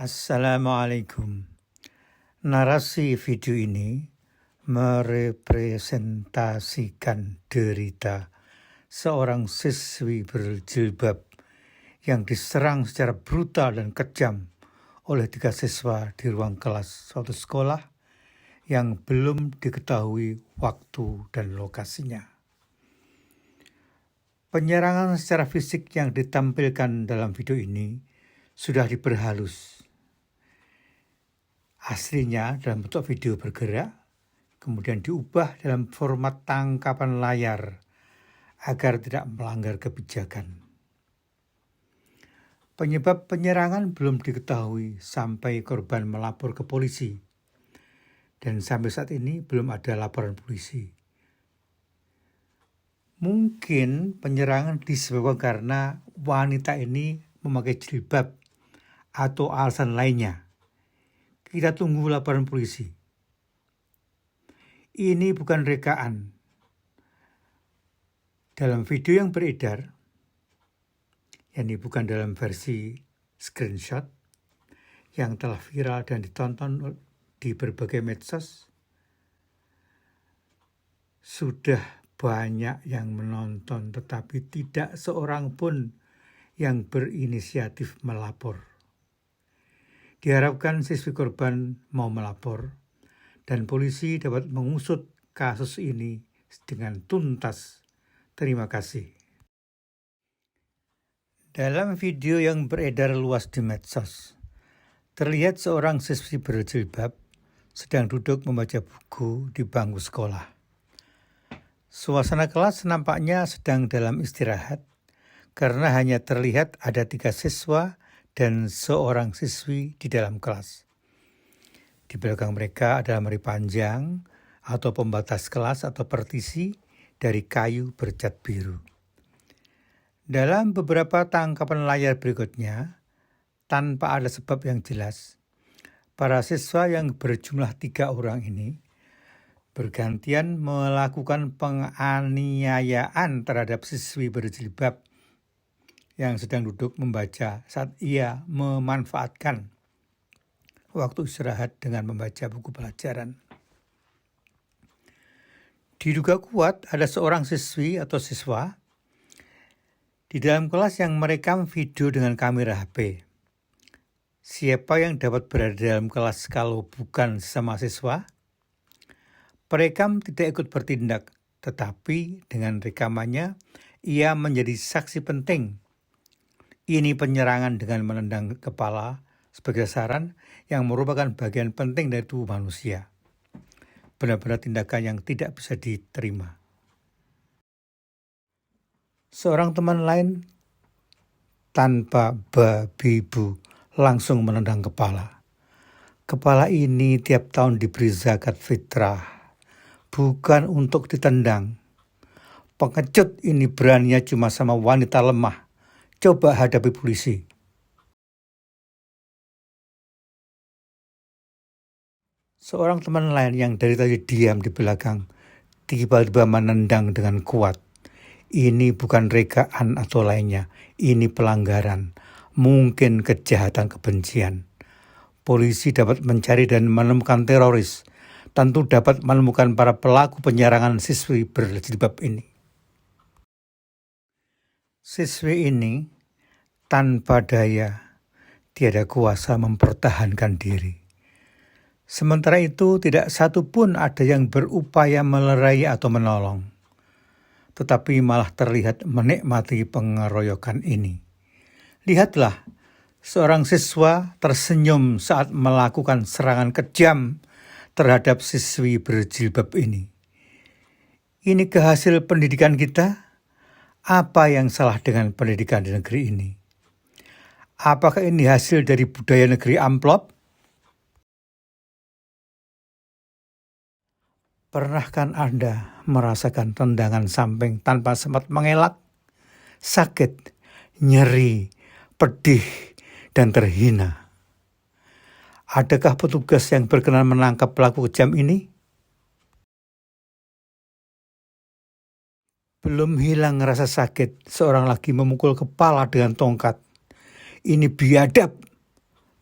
Assalamualaikum. Narasi video ini merepresentasikan derita seorang siswi berjilbab yang diserang secara brutal dan kejam oleh 3 siswa di ruang kelas suatu sekolah yang belum diketahui waktu dan lokasinya. Penyerangan secara fisik yang ditampilkan dalam video ini sudah diperhalus. Aslinya dalam bentuk video bergerak, kemudian diubah dalam format tangkapan layar agar tidak melanggar kebijakan. Penyebab penyerangan belum diketahui sampai korban melapor ke polisi, dan sampai saat ini belum ada laporan polisi. Mungkin penyerangan disebabkan karena wanita ini memakai jilbab atau alasan lainnya. Kita tunggu laporan polisi. Ini bukan rekaan. Dalam video yang beredar, yakni bukan dalam versi screenshot, yang telah viral dan ditonton di berbagai medsos, sudah banyak yang menonton, tetapi tidak seorang pun yang berinisiatif melapor. Diharapkan siswi korban mau melapor dan polisi dapat mengusut kasus ini dengan tuntas. Terima kasih. Dalam video yang beredar luas di medsos, terlihat seorang siswi berjilbab sedang duduk membaca buku di bangku sekolah. Suasana kelas nampaknya sedang dalam istirahat karena hanya terlihat ada 3 siswa dan seorang siswi di dalam kelas. Di belakang mereka ada lemari panjang atau pembatas kelas atau partisi dari kayu bercat biru. Dalam beberapa tangkapan layar berikutnya, tanpa ada sebab yang jelas, para siswa yang berjumlah 3 orang ini bergantian melakukan penganiayaan terhadap siswi berjilbab yang sedang duduk membaca saat ia memanfaatkan waktu istirahat dengan membaca buku pelajaran. Diduga kuat ada seorang siswi atau siswa di dalam kelas yang merekam video dengan kamera HP. Siapa yang dapat berada dalam kelas kalau bukan sesama siswa? Perekam tidak ikut bertindak, tetapi dengan rekamannya ia menjadi saksi penting. Ini penyerangan dengan menendang kepala sebagai sasaran yang merupakan bagian penting dari tubuh manusia. Benar-benar tindakan yang tidak bisa diterima. Seorang teman lain tanpa babi bu langsung menendang kepala. Kepala ini tiap tahun diberi zakat fitrah, bukan untuk ditendang. Pengecut ini beraninya cuma sama wanita lemah. Coba hadapi polisi. Seorang teman lain yang dari tadi diam di belakang, tiba-tiba menendang dengan kuat. Ini bukan rekaan atau lainnya, ini pelanggaran, mungkin kejahatan kebencian. Polisi dapat mencari dan menemukan teroris, tentu dapat menemukan para pelaku penyerangan siswi berjilbab ini. Siswi ini tanpa daya, tiada kuasa mempertahankan diri. Sementara itu tidak satu pun ada yang berupaya melerai atau menolong, tetapi malah terlihat menikmati pengeroyokan ini. Lihatlah, seorang siswa tersenyum saat melakukan serangan kejam terhadap siswi berjilbab ini. Inikah hasil pendidikan kita? Apa yang salah dengan pendidikan di negeri ini? Apakah ini hasil dari budaya negeri amplop? Pernahkah Anda merasakan tendangan samping tanpa sempat mengelak? Sakit, nyeri, pedih, dan terhina. Adakah petugas yang berkenan menangkap pelaku kejam ini? Belum hilang rasa sakit, seorang lagi memukul kepala dengan tongkat. Ini biadab.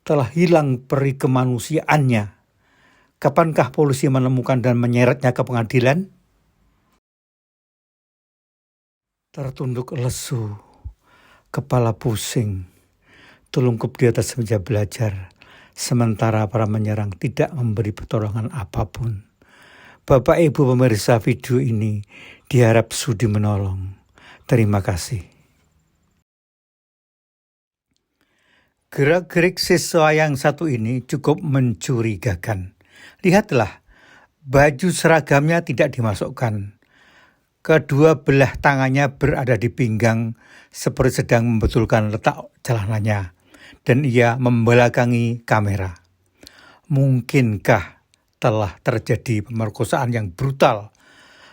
telah hilang peri kemanusiaannya. Kapankah polisi menemukan dan menyeretnya ke pengadilan? Tertunduk lesu, kepala pusing, telungkup di atas meja belajar, sementara para menyerang tidak memberi pertolongan apapun. Bapak Ibu pemirsa video ini diharap sudi menolong. Terima kasih. Gerak-gerik siswa yang satu ini cukup mencurigakan. Lihatlah, baju seragamnya tidak dimasukkan. Kedua belah tangannya berada di pinggang seperti sedang membetulkan letak celananya. Dan ia membelakangi kamera. Mungkinkah telah terjadi pemerkosaan yang brutal,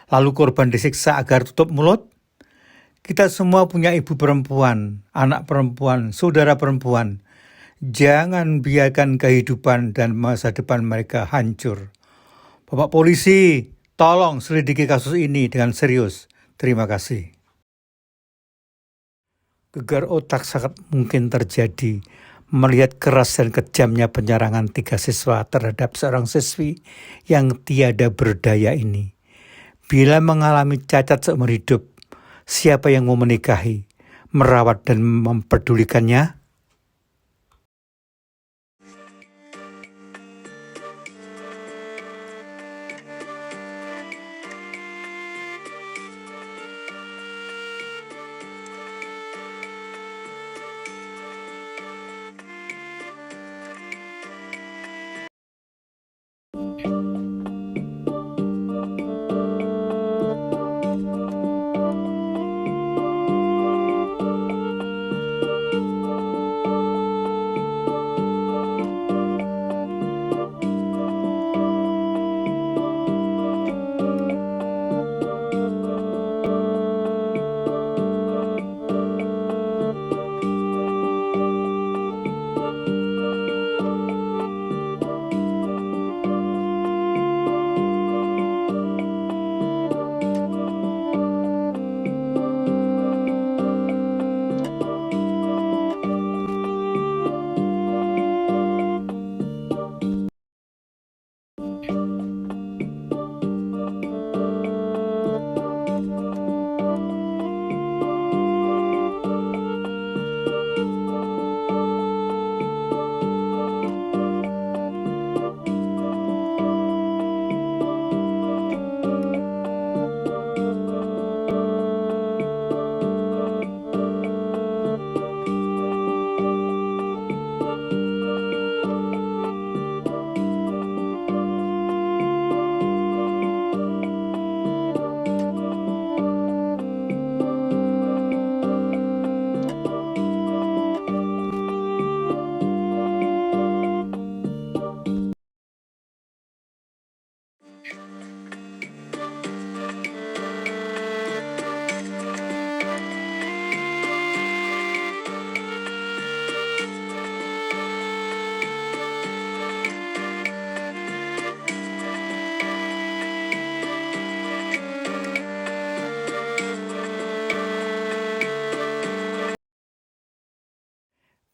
lalu korban disiksa agar tutup mulut? Kita semua punya ibu perempuan, anak perempuan, saudara perempuan. Jangan biarkan kehidupan dan masa depan mereka hancur. Bapak polisi, tolong selidiki kasus ini dengan serius. Terima kasih. Gegar otak sangat mungkin terjadi melihat keras dan kejamnya penyerangan 3 siswa terhadap seorang siswi yang tiada berdaya ini. Bila mengalami cacat seumur hidup, siapa yang mau menikahi, merawat dan mempedulikannya?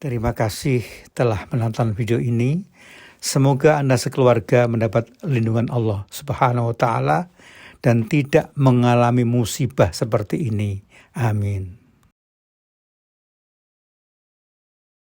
Terima kasih telah menonton video ini. Semoga Anda sekeluarga mendapat lindungan Allah Subhanahu wa Ta'ala dan tidak mengalami musibah seperti ini. Amin.